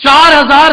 4000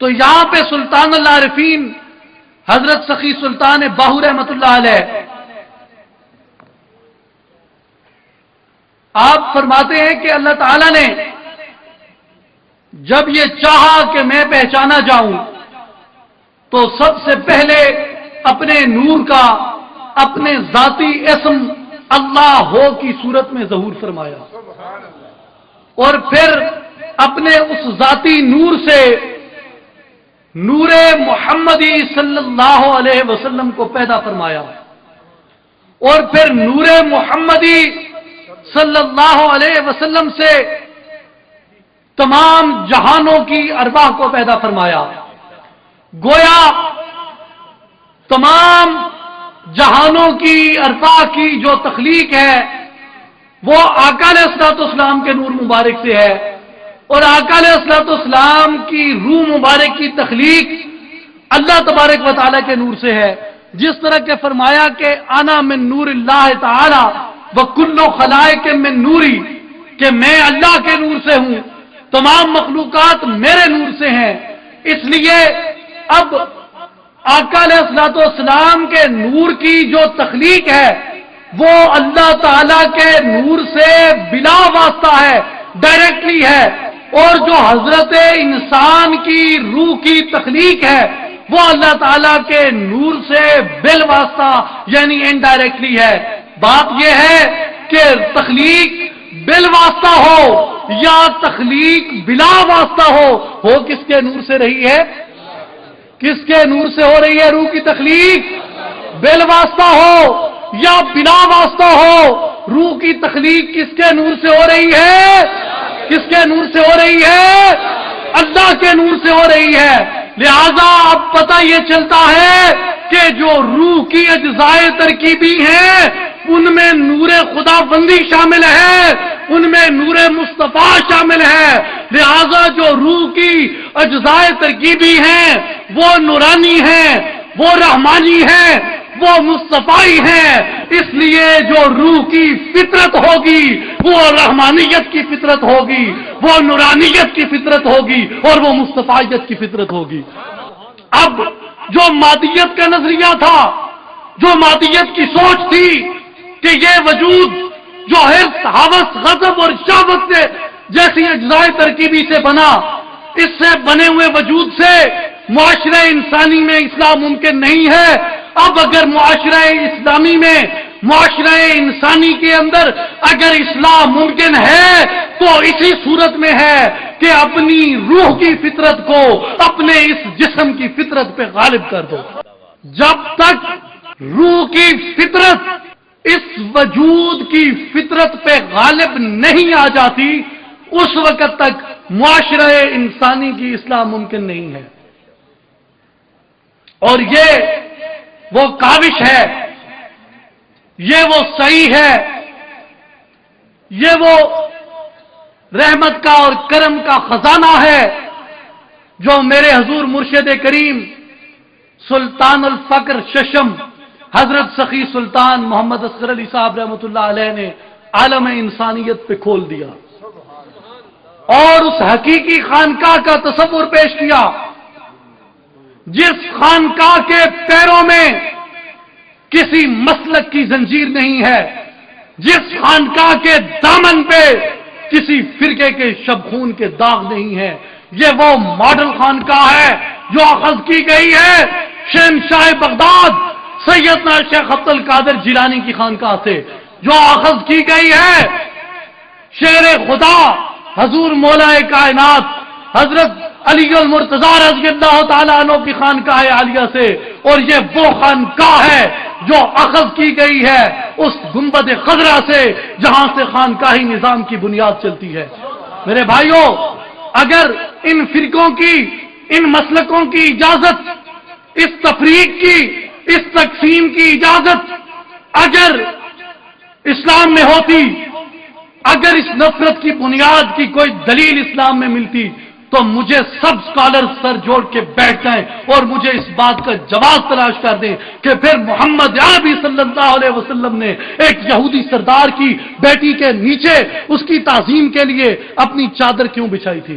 تو یہاں پہ سلطان العارفین حضرت سخی سلطان باہو رحمت اللہ علیہ آپ فرماتے ہیں کہ اللہ تعالیٰ نے جب یہ چاہا کہ میں پہچانا جاؤں تو سب سے پہلے اپنے نور کا اپنے ذاتی اسم اللہ ہو کی صورت میں ظہور فرمایا، اور پھر اپنے اس ذاتی نور سے نور محمدی صلی اللہ علیہ وسلم کو پیدا فرمایا، اور پھر نور محمدی صلی اللہ علیہ وسلم سے تمام جہانوں کی ارواح کو پیدا فرمایا۔ گویا تمام جہانوں کی ارواح کی جو تخلیق ہے وہ آقا علیہ الصلوۃ والسلام کے نور مبارک سے ہے، اور آقا علیہ الصلوۃ والسلام کی روح مبارک کی تخلیق اللہ تبارک و تعالیٰ کے نور سے ہے، جس طرح کہ فرمایا کہ انا من نور اللہ تعالی وکل خلائق من نوری، کہ میں اللہ کے نور سے ہوں، تمام مخلوقات میرے نور سے ہیں۔ اس لیے اب آقا علیہ الصلوۃ والسلام کے نور کی جو تخلیق ہے وہ اللہ تعالی کے نور سے بلا واسطہ ہے، ڈائریکٹلی ہے، اور جو حضرت انسان کی روح کی تخلیق ہے وہ اللہ تعالیٰ کے نور سے بل واسطہ یعنی انڈائریکٹلی ہے۔ بات یہ ہے کہ تخلیق بل واسطہ ہو یا تخلیق بلا واسطہ ہو کس کے نور سے رہی ہے؟ کس کے نور سے ہو رہی ہے روح کی تخلیق؟ بل واسطہ ہو یا بلا واسطہ ہو، روح کی تخلیق کس کے نور سے ہو رہی ہے؟ کس کے نور سے ہو رہی ہے؟ اللہ کے نور سے ہو رہی ہے۔ لہذا اب پتہ یہ چلتا ہے کہ جو روح کی اجزاء ترکیبی ہیں ان میں نور خدا بندی شامل ہے، ان میں نور مصطفیٰ شامل ہے۔ لہذا جو روح کی اجزاء ترکیبی ہیں وہ نورانی ہیں، وہ رحمانی ہیں، وہ مصطفی ہیں۔ اس لیے جو روح کی فطرت ہوگی وہ رحمانیت کی فطرت ہوگی، وہ نورانیت کی فطرت ہوگی، اور وہ مصطفیت کی فطرت ہوگی۔ اب جو مادیت کا نظریہ تھا، جو مادیت کی سوچ تھی کہ یہ وجود جو حرص، ہوس، غضب اور شہوت سے جیسی اجزاء ترکیبی سے بنا، اس سے بنے ہوئے وجود سے معاشرہ انسانی میں اصلاح ممکن نہیں ہے۔ اب اگر معاشرہ اسلامی میں، معاشرہ انسانی کے اندر اگر اصلاح ممکن ہے تو اسی صورت میں ہے کہ اپنی روح کی فطرت کو اپنے اس جسم کی فطرت پہ غالب کر دو۔ جب تک روح کی فطرت اس وجود کی فطرت پہ غالب نہیں آ جاتی اس وقت تک معاشرہ انسانی کی اصلاح ممکن نہیں ہے۔ اور یہ وہ کاوش ہے، یہ وہ صحیح ہے، یہ وہ رحمت کا اور کرم کا خزانہ ہے جو میرے حضور مرشد کریم سلطان الفقر ششم حضرت سخی سلطان محمد اصغر علی صاحب رحمۃ اللہ علیہ نے عالم انسانیت پہ کھول دیا، اور اس حقیقی خانقاہ کا تصور پیش کیا جس خانقاہ کے پیروں میں کسی مسلک کی زنجیر نہیں ہے، جس خانقاہ کے دامن پہ کسی فرقے کے شبخون کے داغ نہیں ہے۔ یہ وہ ماڈل خانقاہ ہے جو اخذ کی گئی ہے شہنشاہ بغداد سیدنا شیخ عبد القادر جیلانی کی خانقاہ سے، جو اخذ کی گئی ہے شیر خدا حضور مولا کائنات حضرت علی المرتضی رضی اللہ تعالیٰ عنہ کی خانقاہ عالیہ سے، اور یہ وہ خانقاہ ہے جو اخذ کی گئی ہے اس گنبد خضرا سے جہاں سے خانقاہی نظام کی بنیاد چلتی ہے۔ میرے بھائیوں، اگر ان فرقوں کی، ان مسلکوں کی اجازت، اس تفریق کی، اس تقسیم کی اجازت اگر اسلام میں ہوتی، اگر اس نفرت کی بنیاد کی کوئی دلیل اسلام میں ملتی تو مجھے سب اسکالر سر جوڑ کے بیٹھ جائیں اور مجھے اس بات کا جواز تلاش کر دیں کہ پھر محمد عربی صلی اللہ علیہ وسلم نے ایک یہودی سردار کی بیٹی کے نیچے اس کی تعظیم کے لیے اپنی چادر کیوں بچھائی تھی؟